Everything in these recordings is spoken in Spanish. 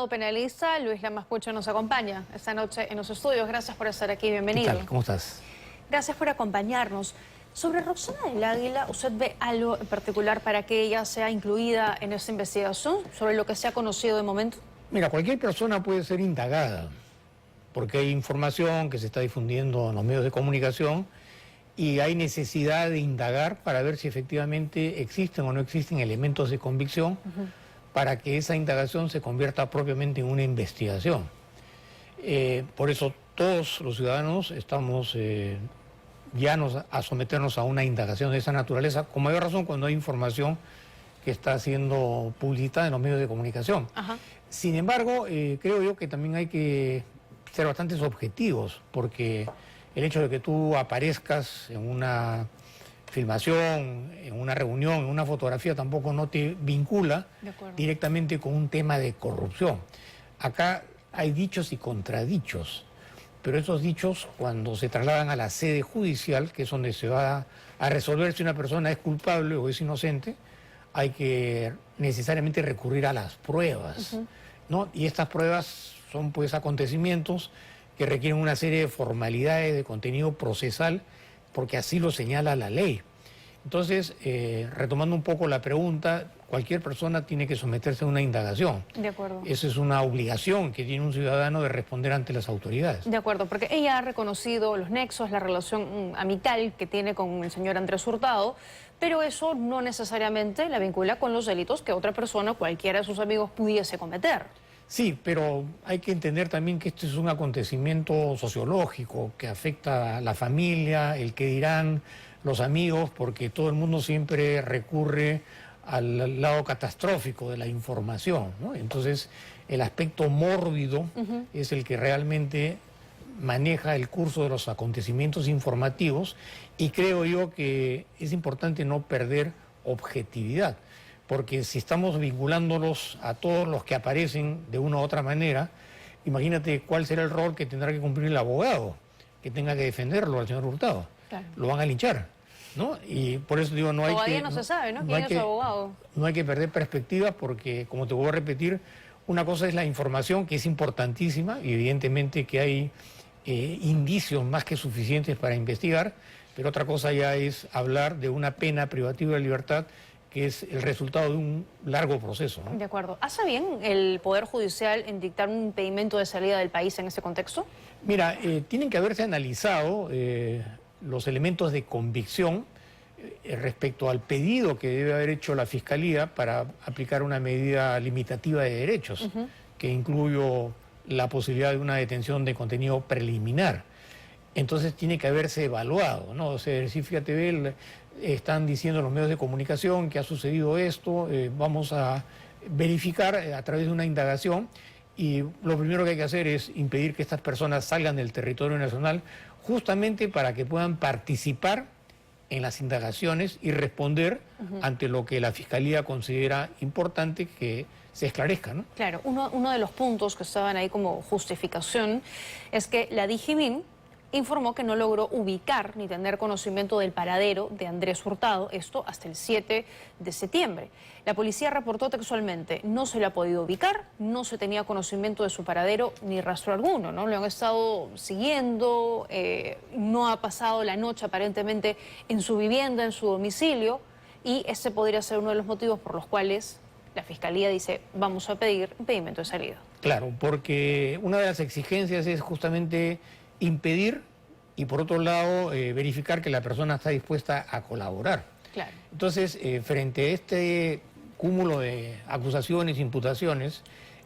abogado penalista Luis Lamas Pucho nos acompaña esta noche en los estudios. Gracias por estar aquí, bienvenido. ¿Qué tal? ¿Cómo estás? Gracias por acompañarnos. Sobre Roxana del Águila, ¿usted ve algo en particular para que ella sea incluida en esta investigación sobre lo que se ha conocido de momento? Mira, cualquier persona puede ser indagada, porque hay información que se está difundiendo en los medios de comunicación y hay necesidad de indagar para ver si efectivamente existen o no existen elementos de convicción para que esa indagación se convierta propiamente en una investigación. Por eso todos los ciudadanos estamos llanos a someternos a una indagación de esa naturaleza, con mayor razón cuando hay información que está siendo publicitada en los medios de comunicación. Sin embargo, creo yo que también hay que ser bastante objetivos, porque el hecho de que tú aparezcas en una filmación, en una reunión, en una fotografía, tampoco no te vincula directamente con un tema de corrupción. Acá hay dichos y contradichos, pero esos dichos, cuando se trasladan a la sede judicial, que es donde se va a resolver si una persona es culpable o es inocente, hay que necesariamente recurrir a las pruebas, ¿no? Y estas pruebas son pues acontecimientos que requieren una serie de formalidades de contenido procesal, porque así lo señala la ley. Entonces, retomando un poco la pregunta, cualquier persona tiene que someterse a una indagación. De acuerdo. Esa es una obligación que tiene un ciudadano de responder ante las autoridades. De acuerdo, porque ella ha reconocido los nexos, la relación amical que tiene con el señor Andrés Hurtado, pero eso no necesariamente la vincula con los delitos que otra persona, cualquiera de sus amigos, pudiese cometer. Sí, pero hay que entender también que esto es un acontecimiento sociológico que afecta a la familia, el que dirán los amigos, porque todo el mundo siempre recurre al lado catastrófico de la información, ¿no? Entonces, el aspecto mórbido es el que realmente maneja el curso de los acontecimientos informativos, y creo yo que es importante no perder objetividad, porque si estamos vinculándolos a todos los que aparecen de una u otra manera, imagínate cuál será el rol que tendrá que cumplir el abogado, que tenga que defenderlo al señor Hurtado. Claro. Lo van a linchar, ¿no? Y por eso digo, no hay Todavía que... no se sabe, ¿no? ¿Quién es su abogado? No hay que perder perspectiva, porque, como te voy a repetir, una cosa es la información, que es importantísima, y evidentemente que hay indicios más que suficientes para investigar, pero otra cosa ya es hablar de una pena privativa de libertad, que es el resultado de un largo proceso, ¿no? De acuerdo. ¿Hace bien el Poder Judicial en dictar un impedimento de salida del país en ese contexto? Mira, tienen que haberse analizado los elementos de convicción respecto al pedido que debe haber hecho la Fiscalía para aplicar una medida limitativa de derechos, que incluyo la posibilidad de una detención de contenido preliminar. Entonces tiene que haberse evaluado, ¿no? O sea, si fíjate, están diciendo los medios de comunicación que ha sucedido esto, vamos a verificar a través de una indagación, y lo primero que hay que hacer es impedir que estas personas salgan del territorio nacional, justamente para que puedan participar en las indagaciones y responder ante lo que la Fiscalía considera importante que se esclarezca, ¿no? Claro, uno de los puntos que estaban ahí como justificación es que la DIGIMIN informó que no logró ubicar ni tener conocimiento del paradero de Andrés Hurtado, esto hasta el 7 de septiembre. La policía reportó textualmente, no se le ha podido ubicar, no se tenía conocimiento de su paradero ni rastro alguno, ¿no? Lo han estado siguiendo, no ha pasado la noche aparentemente en su vivienda, en su domicilio, y ese podría ser uno de los motivos por los cuales la Fiscalía dice, vamos a pedir impedimento de salida. Claro, porque una de las exigencias es justamente impedir y, por otro lado, verificar que la persona está dispuesta a colaborar. Claro. Entonces, frente a este cúmulo de acusaciones, imputaciones,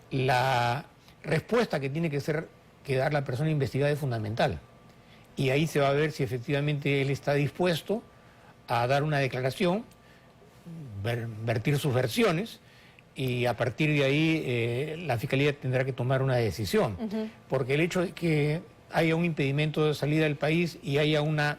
la respuesta que tiene que dar la persona investigada es fundamental. Y ahí se va a ver si efectivamente él está dispuesto a dar una declaración, vertir sus versiones, y a partir de ahí la Fiscalía tendrá que tomar una decisión. Porque el hecho de que haya un impedimento de salida del país y haya una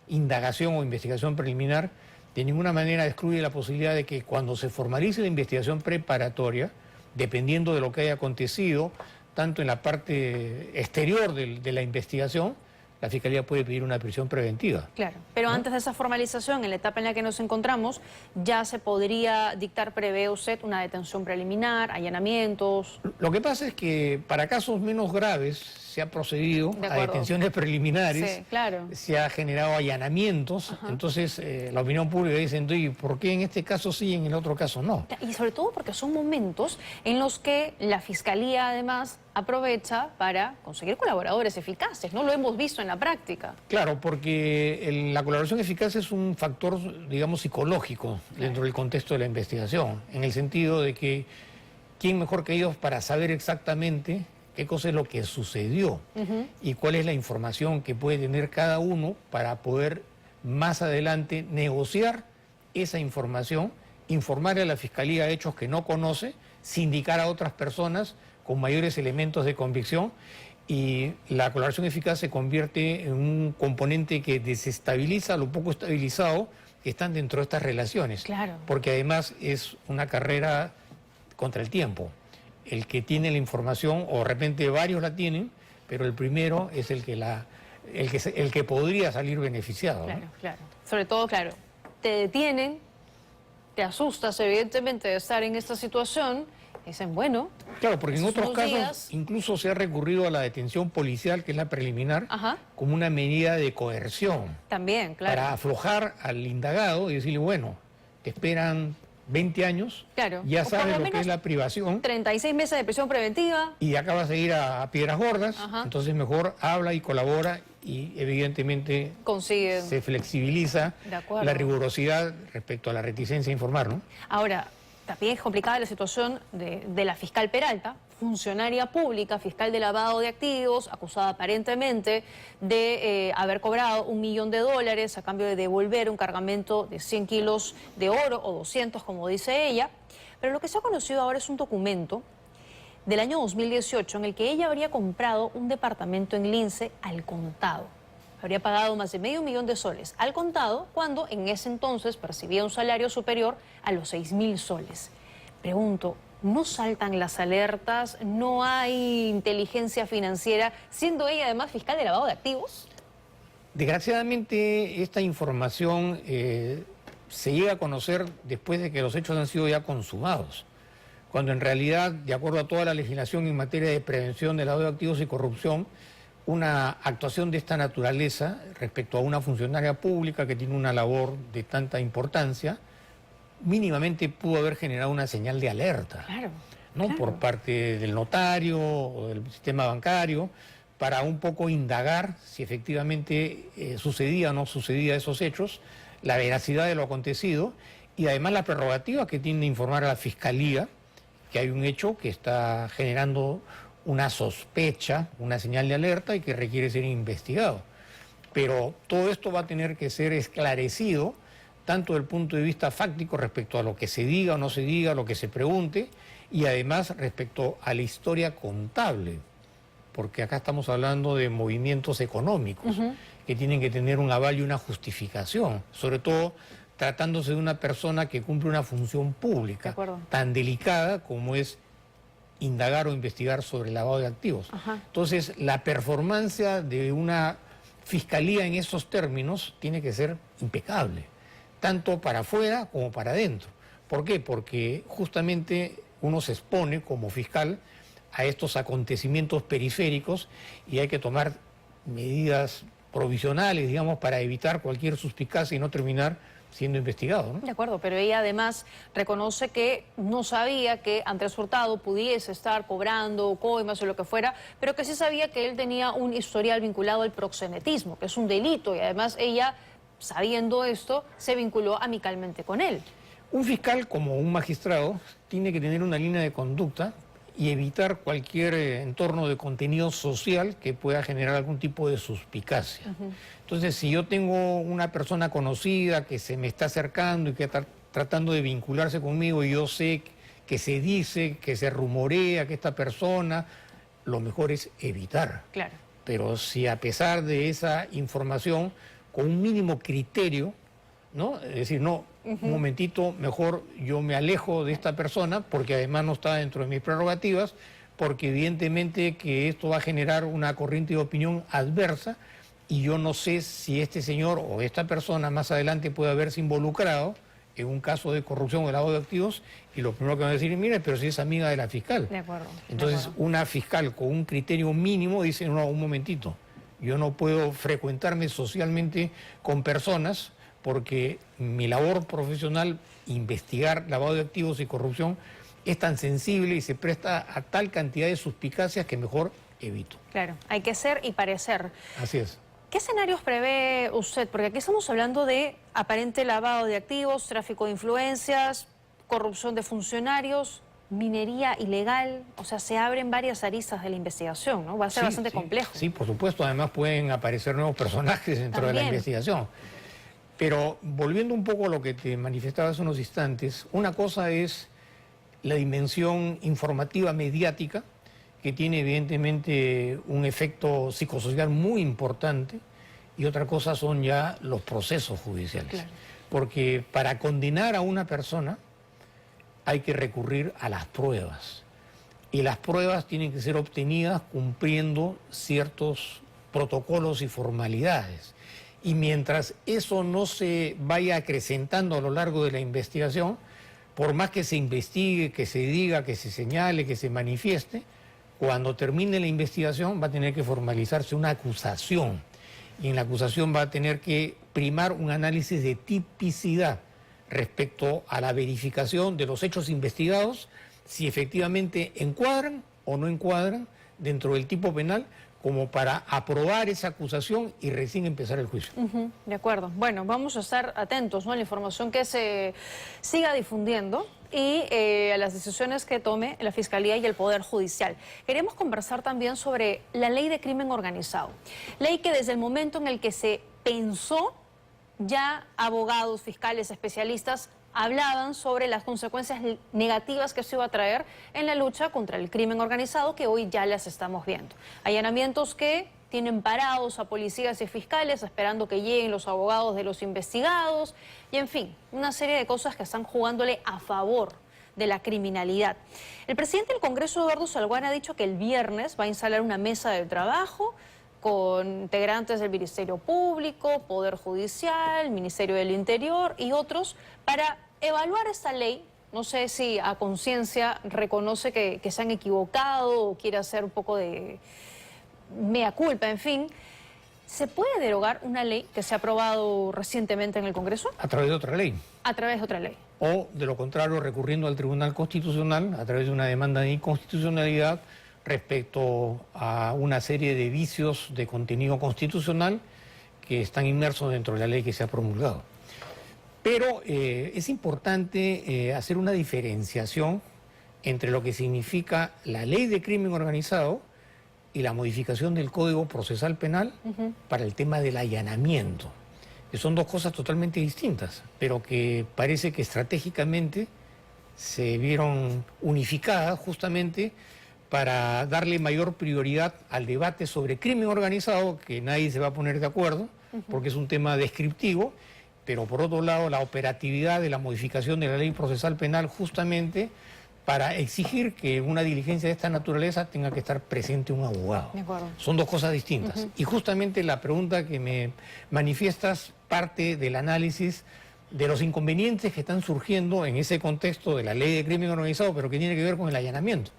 indagación o investigación preliminar, de ninguna manera excluye la posibilidad de que cuando se formalice la investigación preparatoria, dependiendo de lo que haya acontecido, tanto en la parte exterior de la investigación, la Fiscalía puede pedir una prisión preventiva. Claro, pero antes de esa formalización, en la etapa en la que nos encontramos, ya se podría dictar, prevé usted, una detención preliminar, allanamientos. Lo que pasa es que para casos menos graves se ha procedido a detenciones preliminares, sí, claro. Se ha generado allanamientos, entonces la opinión pública dice, ¿y por qué en este caso sí y en el otro caso no? Y sobre todo porque son momentos en los que la Fiscalía además aprovecha para conseguir colaboradores eficaces, ¿no? Lo hemos visto en la práctica. Claro, porque la colaboración eficaz es un factor, digamos, psicológico dentro del contexto de la investigación, en el sentido de que ¿quién mejor que ellos para saber exactamente qué cosa es lo que sucedió y cuál es la información que puede tener cada uno para poder más adelante negociar esa información, informar a la Fiscalía hechos que no conoce, sindicar a otras personas con mayores elementos de convicción, y la colaboración eficaz se convierte en un componente que desestabiliza lo poco estabilizado que están dentro de estas relaciones. Claro. Porque además es una carrera contra el tiempo. El que tiene la información, o de repente varios la tienen, pero el primero es el que podría salir beneficiado. Claro, ¿no? claro. Sobre todo, claro, te detienen, te asustas evidentemente de estar en esta situación, dicen, bueno... Claro, porque en otros casos días... incluso se ha recurrido a la detención policial, que es la preliminar, Ajá. como una medida de coerción. También, claro. Para aflojar al indagado y decirle, bueno, te esperan 20 años, claro. Ya sabes lo que es la privación. 36 meses de prisión preventiva. Y acá vas a ir a Piedras Gordas, entonces mejor habla y colabora y evidentemente consigue. Se flexibiliza la rigurosidad respecto a la reticencia a informar, ¿no? Ahora, también es complicada la situación de la fiscal Peralta, funcionaria pública, fiscal de lavado de activos, acusada aparentemente de haber cobrado $1 millón a cambio de devolver un cargamento de 100 kilos de oro, o 200 como dice ella. Pero lo que se ha conocido ahora es un documento del año 2018 en el que ella habría comprado un departamento en Lince al contado. Habría pagado más de $500 000 al contado cuando en ese entonces percibía un salario superior a los 6.000 soles. Pregunto, ¿no saltan las alertas? ¿No hay inteligencia financiera, siendo ella además fiscal de lavado de activos? Desgraciadamente esta información se llega a conocer después de que los hechos han sido ya consumados, cuando en realidad, de acuerdo a toda la legislación en materia de prevención de lavado de activos y corrupción, una actuación de esta naturaleza respecto a una funcionaria pública que tiene una labor de tanta importancia, mínimamente pudo haber generado una señal de alerta, ¿no? Claro. Por parte del notario o del sistema bancario, para un poco indagar si efectivamente sucedía o no sucedía esos hechos, la veracidad de lo acontecido y además la prerrogativa que tiene de informar a la Fiscalía que hay un hecho que está generando una sospecha, una señal de alerta y que requiere ser investigado. Pero todo esto va a tener que ser esclarecido, tanto desde el punto de vista fáctico respecto a lo que se diga o no se diga, lo que se pregunte, y además respecto a la historia contable, porque acá estamos hablando de movimientos económicos que tienen que tener un aval y una justificación, sobre todo tratándose de una persona que cumple una función pública tan delicada como es indagar o investigar sobre el lavado de activos. Entonces, la performance de una fiscalía en esos términos tiene que ser impecable, tanto para afuera como para adentro. ¿Por qué? Porque justamente uno se expone como fiscal a estos acontecimientos periféricos y hay que tomar medidas provisionales, digamos, para evitar cualquier suspicacia y no terminar siendo investigado, ¿no? De acuerdo, pero ella además reconoce que no sabía que Andrés Hurtado pudiese estar cobrando coimas o lo que fuera, pero que sí sabía que él tenía un historial vinculado al proxenetismo, que es un delito, y además ella, sabiendo esto, se vinculó amicalmente con él. Un fiscal, como un magistrado, tiene que tener una línea de conducta y evitar cualquier entorno de contenido social que pueda generar algún tipo de suspicacia. Entonces, si yo tengo una persona conocida que se me está acercando y que está tratando de vincularse conmigo y yo sé que se dice, que se rumorea que esta persona, lo mejor es evitar. Claro. Pero si a pesar de esa información, con un mínimo criterio, ¿no? Es decir, no, un momentito, mejor yo me alejo de esta persona porque además no está dentro de mis prerrogativas, porque evidentemente que esto va a generar una corriente de opinión adversa y yo no sé si este señor o esta persona más adelante puede haberse involucrado en un caso de corrupción o de lavado de activos, y lo primero que van a decir es, mire, pero si es amiga de la fiscal. De acuerdo. Entonces, de acuerdo. una fiscal con un criterio mínimo dice, no, un momentito, yo no puedo frecuentarme socialmente con personas porque mi labor profesional, investigar lavado de activos y corrupción, es tan sensible y se presta a tal cantidad de suspicacias que mejor evito. Claro, hay que ser y parecer. Así es. ¿Qué escenarios prevé usted? Porque aquí estamos hablando de aparente lavado de activos, tráfico de influencias, corrupción de funcionarios, minería ilegal. O sea, se abren varias aristas de la investigación, ¿no? Va a ser bastante complejo. Sí, por supuesto. Además pueden aparecer nuevos personajes dentro de la investigación. Pero volviendo un poco a lo que te manifestaba hace unos instantes, una cosa es la dimensión informativa mediática, que tiene evidentemente un efecto psicosocial muy importante, y otra cosa son ya los procesos judiciales. Claro. Porque para condenar a una persona hay que recurrir a las pruebas, y las pruebas tienen que ser obtenidas cumpliendo ciertos protocolos y formalidades. Y mientras eso no se vaya acrecentando a lo largo de la investigación, por más que se investigue, que se diga, que se señale, que se manifieste, cuando termine la investigación va a tener que formalizarse una acusación, y en la acusación va a tener que primar un análisis de tipicidad respecto a la verificación de los hechos investigados, si efectivamente encuadran o no encuadran dentro del tipo penal, como para aprobar esa acusación y recién empezar el juicio. De acuerdo. Bueno, vamos a estar atentos, ¿no?, a la información que se siga difundiendo y a las decisiones que tome la Fiscalía y el Poder Judicial. Queremos conversar también sobre la ley de crimen organizado. Ley que desde el momento en el que se pensó, ya abogados, fiscales, especialistas hablaban sobre las consecuencias negativas que se iba a traer en la lucha contra el crimen organizado, que hoy ya las estamos viendo. Allanamientos que tienen parados a policías y fiscales esperando que lleguen los abogados de los investigados y, en fin, una serie de cosas que están jugándole a favor de la criminalidad. El presidente del Congreso, Eduardo Salguán, ha dicho que el viernes va a instalar una mesa de trabajo con integrantes del Ministerio Público, Poder Judicial, Ministerio del Interior y otros, para evaluar esta ley. No sé si a conciencia reconoce que se han equivocado o quiere hacer un poco de mea culpa, en fin. ¿Se puede derogar una ley que se ha aprobado recientemente en el Congreso? A través de otra ley. A través de otra ley. O, de lo contrario, recurriendo al Tribunal Constitucional a través de una demanda de inconstitucionalidad respecto a una serie de vicios de contenido constitucional que están inmersos dentro de la ley que se ha promulgado. Pero es importante hacer una diferenciación entre lo que significa la ley de crimen organizado y la modificación del Código Procesal Penal para el tema del allanamiento, que son dos cosas totalmente distintas, pero que parece que estratégicamente se vieron unificadas justamente para darle mayor prioridad al debate sobre crimen organizado, que nadie se va a poner de acuerdo, porque es un tema descriptivo, pero por otro lado la operatividad de la modificación de la ley procesal penal justamente para exigir que una diligencia de esta naturaleza tenga que estar presente un abogado. De acuerdo. Son dos cosas distintas. Y justamente la pregunta que me manifiestas parte del análisis de los inconvenientes que están surgiendo en ese contexto de la ley de crimen organizado, pero que tiene que ver con el allanamiento.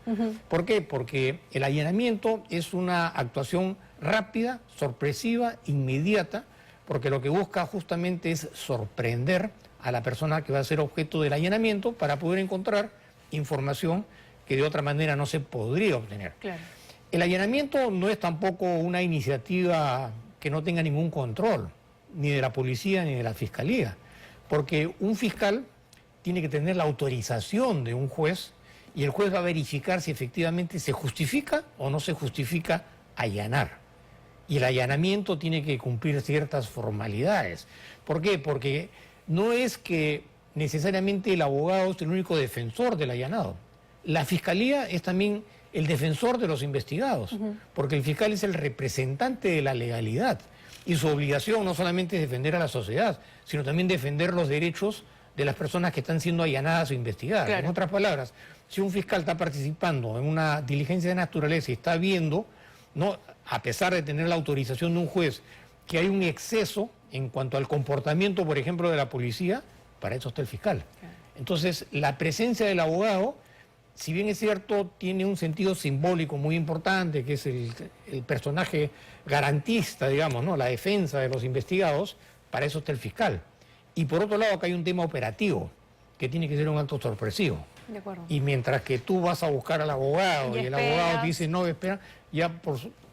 ¿Por qué? Porque el allanamiento es una actuación rápida, sorpresiva, inmediata, porque lo que busca justamente es sorprender a la persona que va a ser objeto del allanamiento para poder encontrar información que de otra manera no se podría obtener. Claro. El allanamiento no es tampoco una iniciativa que no tenga ningún control, ni de la policía ni de la fiscalía, porque un fiscal tiene que tener la autorización de un juez y el juez va a verificar si efectivamente se justifica o no se justifica allanar. Y el allanamiento tiene que cumplir ciertas formalidades. ¿Por qué? Porque no es que necesariamente el abogado es el único defensor del allanado. La fiscalía es también el defensor de los investigados, porque el fiscal es el representante de la legalidad. Y su obligación no solamente es defender a la sociedad, sino también defender los derechos de las personas que están siendo allanadas o investigadas. Claro. En otras palabras, si un fiscal está participando en una diligencia de naturaleza y está viendo, ¿no?, a pesar de tener la autorización de un juez, que hay un exceso en cuanto al comportamiento, por ejemplo, de la policía, para eso está el fiscal. Entonces, la presencia del abogado, si bien es cierto, tiene un sentido simbólico muy importante, que es el personaje garantista, digamos, ¿no? La defensa de los investigados, para eso está el fiscal. Y por otro lado, acá hay un tema operativo, que tiene que ser un acto sorpresivo. De acuerdo. Y mientras que tú vas a buscar al abogado y el abogado te dice no, espera,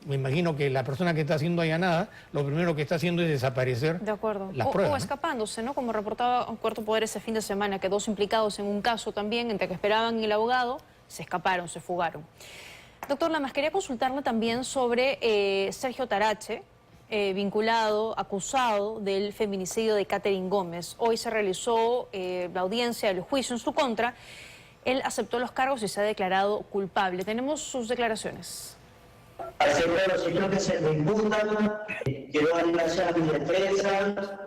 me imagino que la persona que está siendo allanada, lo primero que está haciendo es desaparecer De acuerdo. las pruebas. O ¿no? escapándose, ¿no? Como reportaba Cuarto Poder ese fin de semana, que 2 implicados en un caso también, entre que esperaban el abogado, se escaparon, se fugaron. Doctor Lamas, quería consultarle también sobre Sergio Tarache, vinculado, acusado del feminicidio de Catherine Gómez. Hoy se realizó la audiencia del juicio en su contra. Él aceptó los cargos y se ha declarado culpable. Tenemos sus declaraciones. Acepto a los hechos que se me imputan, quiero dar gracias a mi defensa,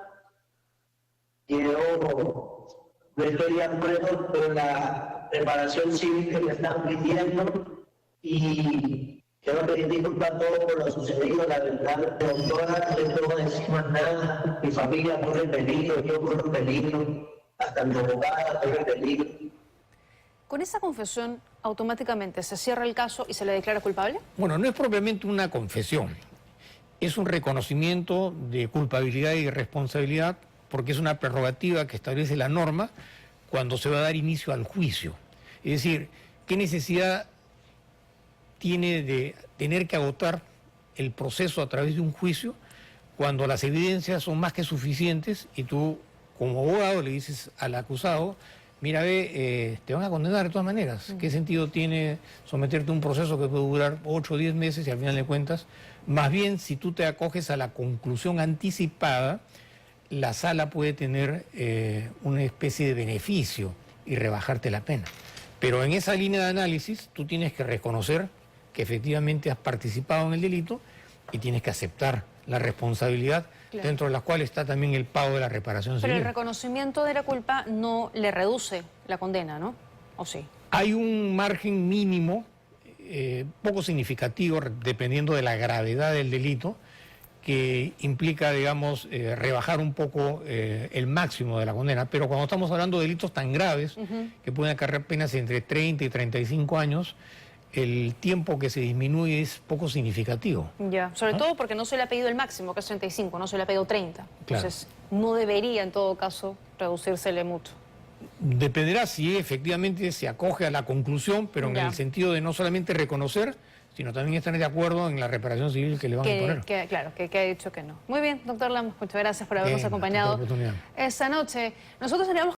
no estoy de acuerdo con la reparación civil que me están pidiendo y quiero pedir disculpas a todos por lo sucedido. La verdad, doctora, no le puedo decir más nada. Mi familia corre peligro, yo corro peligro, hasta mi abogada corre peligro. ¿Con esa confesión automáticamente se cierra el caso y se le declara culpable? Bueno, no es propiamente una confesión, es un reconocimiento de culpabilidad y responsabilidad, porque es una prerrogativa que establece la norma cuando se va a dar inicio al juicio. Es decir, ¿qué necesidad tiene de tener que agotar el proceso a través de un juicio cuando las evidencias son más que suficientes y tú, como abogado, le dices al acusado: mira, te van a condenar de todas maneras. ¿Qué sentido tiene someterte a un proceso que puede durar 8 o 10 meses y al final de cuentas, más bien si tú te acoges a la conclusión anticipada, la sala puede tener una especie de beneficio y rebajarte la pena? Pero en esa línea de análisis tú tienes que reconocer que efectivamente has participado en el delito y tienes que aceptar la responsabilidad, claro, dentro de la cual está también el pago de la reparación civil. Pero el reconocimiento de la culpa no le reduce la condena, ¿no? ¿O sí? Hay un margen mínimo, poco significativo, dependiendo de la gravedad del delito, que implica, digamos, rebajar un poco el máximo de la condena. Pero cuando estamos hablando de delitos tan graves, que pueden acarrear penas entre 30 y 35 años, el tiempo que se disminuye es poco significativo. Ya, sobre todo porque no se le ha pedido el máximo, que es 35, no se le ha pedido 30. Entonces, claro, no debería en todo caso reducírsele mucho. Dependerá si efectivamente se acoge a la conclusión, pero en el sentido de no solamente reconocer, sino también estar de acuerdo en la reparación civil que le van a imponer. Claro, que ha dicho que no. Muy bien, doctor Lamas, muchas gracias por habernos acompañado esta noche. Nosotros teníamos